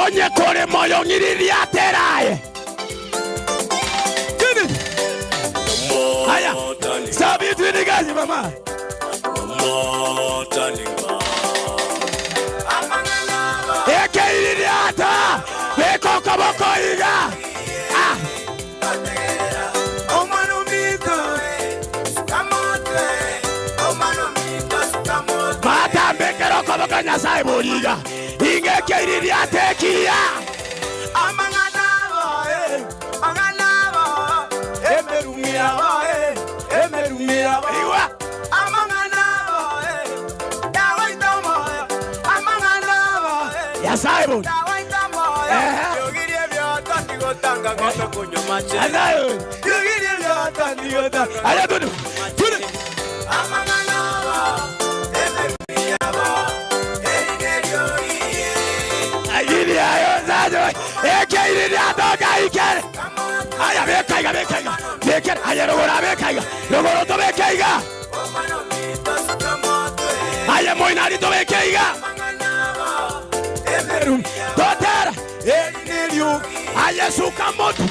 onye kore moyo ngiriri ateraye. Aya, sabi twini gazi mama. Eke iriri ata, beko kaboko iga. Mata bekero kaboko nyasai boriga. Inge ke iriri atekia. Simon. Dotera, Eliniu, Ayasuka moto.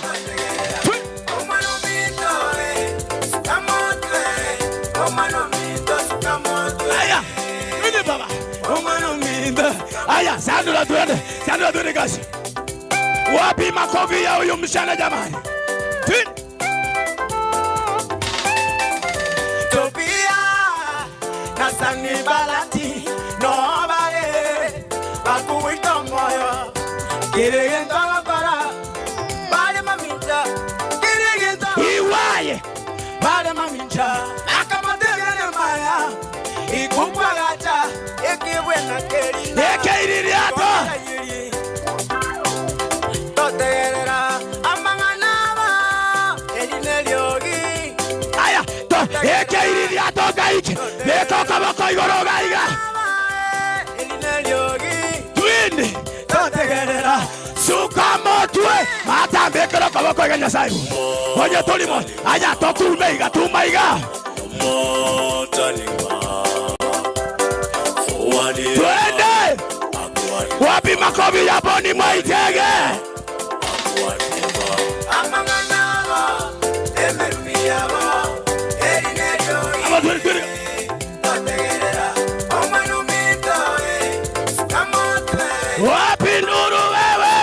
Aya, ini baba. Aya, sandura tuende kasi. Wapi makofi ya huyu mshana jamani? Topia, nasani balati, no bale, bakuita moyo, kirigenda para, bale maminja, kirigenda. Iwaye, bale maminja, akamatega maya, ikupagacha, ekiwena keri, ekiririato. Toterera, amanganaba, elineliogi. Aya, to ekiririato gaike, beko kaboko igoro gaiga. Twindi, Toterera, sukamotwe, mata bekero kaboko iga nyasai. Onye tolimo, aya to tumeiga, tumaiga. Twende, wapi makofi ya boni mwaitege. amanganaba, emerumiyaba, elineliogi. Wapi nuru wewe?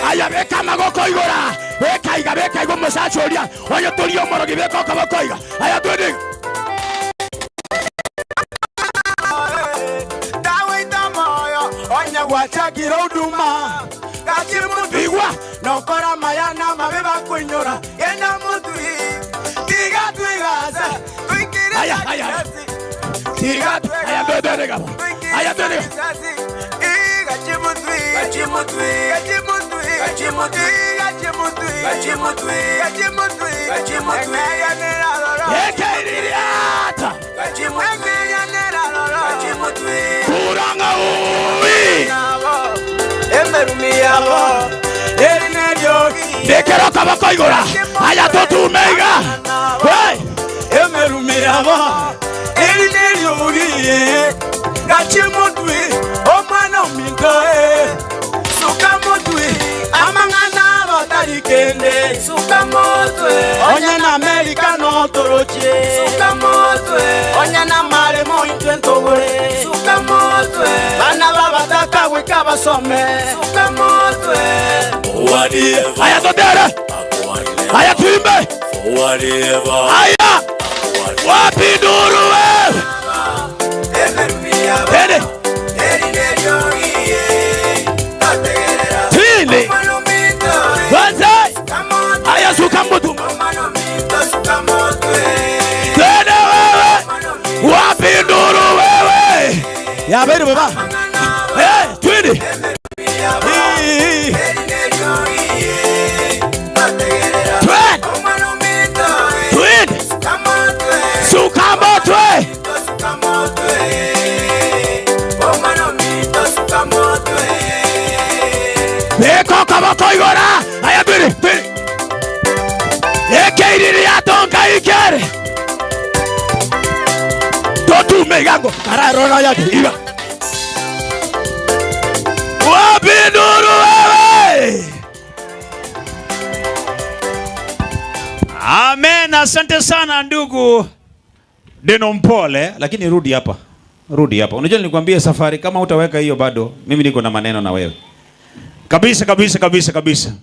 Aya beka magoko igora. Beka igo musachoria. Onye tolio morogi beka kaboko iga. Aya twende. Dawita moyo, onye gwachakira uduma. Kachimutu Igwa. nokora mayana mabeba kunyora. Yena mutu tiga tuigaza. Aya. Tiga. Aya twende gabo. Aya twende. Ekiririata. Kuranga ui. Emerumiyabo, elineliogi. Bekero kaboko igora. Aya totu meiga. Hey. Emerumiyabo, elineliogi. Gachimutwi, omwana omintoe. Sukamutwi, amanganabo tarikende. Sukamutwe, onye na Amerika no toroche. Sukamutwe, onye na mare mo intwentobore. Sukamutwe, bana babataka weka basome. Sukamutwe, Aya todere. Aya tuimbe. Aya. Wapi nuru wewe? Twende. Twende. Banzai. Aya sukamutu. Twende wewe. Wapi nuru wewe? Ya beri baba. Twende. Twende. Sukamotwe. Beko kaboko igora. Aya twende. Ekiririato gaikere. Totu umegango kararona yake iba wapinduru wewe. Amen. Asante sana ndugu Deno Mpole, lakini rudi hapa. Rudi hapa. Unajua nilikwambia safari kama utaweka hiyo bado mimi niko na maneno na wewe. Kabisa kabisa kabisa kabisa.